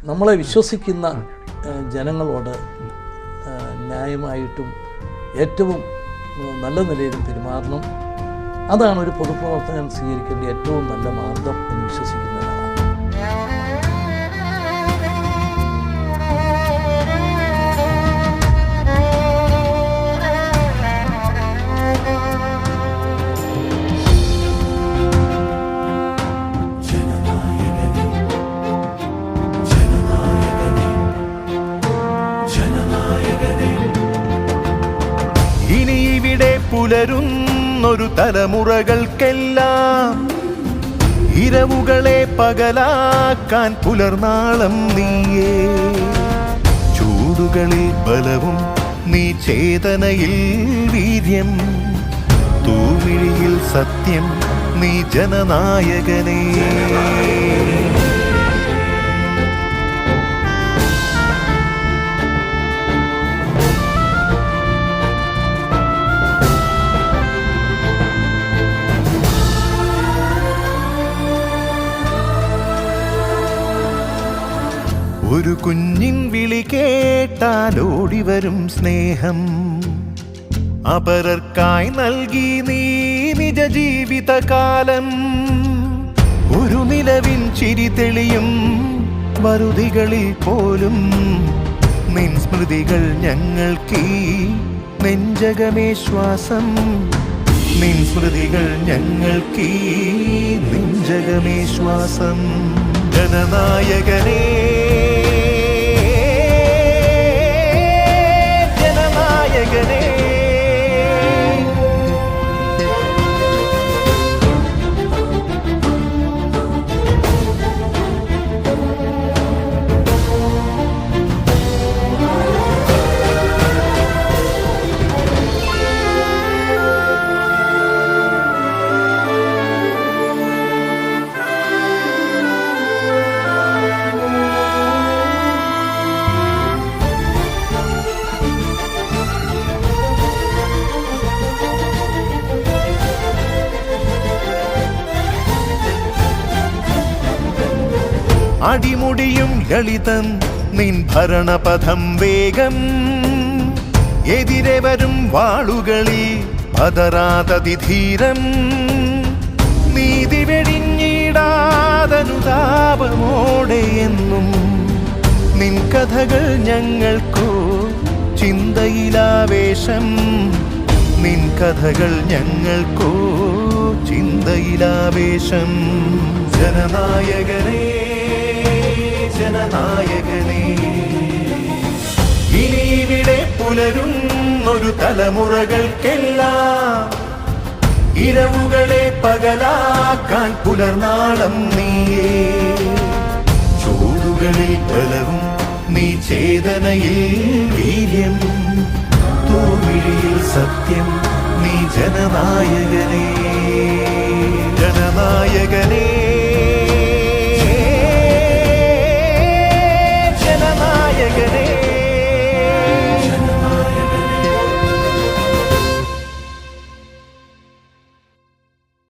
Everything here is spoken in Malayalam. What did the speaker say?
നമ്മളെ വിശ്വസിക്കുന്ന ജനങ്ങളോട് ന്യായമായിട്ടും ഏറ്റവും നല്ല നിലയിലും പെരുമാറണം. അതാണ് ഒരു പൊതുപ്രവർത്തകൻ സ്വീകരിക്കേണ്ട ഏറ്റവും നല്ല മാർഗം എന്ന് വിശ്വസിക്കുന്നതാണ്. ഇനി ഇവിടെ പുലരുന്നൊരു തലമുറകൾക്കെല്ലാം ഇരവുകളെ പകലാക്കാൻ പുലർനാളം നീയേ. ചൂടുകളിൽ ബലവും നീ ചേതനയിൽ വീര്യം, തൂമിഴിയിൽ സത്യം നീ ജനനായകനേ. ഒരു കുഞ്ഞിൻ വിളി കേട്ടാലോടി വരും സ്നേഹം, അപരർക്കായി നൽകി നീ നിജ ജീവിതകാലം. ഒരു നിലവിൻ ചിരി തെളിയും വറുതികളിൽ പോലും നിൻ സ്മൃതികൾ ഞങ്ങൾക്ക് നെഞ്ചകമേ ശ്വാസം. നിൻ സ്മൃതികൾ ഞങ്ങൾക്ക് നെഞ്ചകമേ ശ്വാസം. ജനനായകനേ ജനനായകനേ. അടിമുടിയും ലളിതം നിൻ ഭരണപഥം വേഗം, എതിരെ വരും വാളുകളിൽ പതറാതതിധീരം. നീതി വെടിഞ്ഞിടാതനുതാപമോടെ എന്നും നിൻ കഥകൾ ഞങ്ങൾക്കോ ചിന്തയിലാവേശം. നിൻ കഥകൾ ഞങ്ങൾക്കോ ചിന്തയിലാവേശം. ജനനായകനേ ജനനായകനേ. ഇനി ഇവിടെ പുലരുന്നൊരു തലമുറകൾക്കെല്ലാം ഇരവുകളെ പകലാക്കാൻ പുലർനാളം നീയേ. ചൂടുകളിൽ ബലവും നീ ചേതനയിൽ വീര്യം, തൂമിഴിയിൽ സത്യം നീ ജനനായകനേ ജനനായകനേ.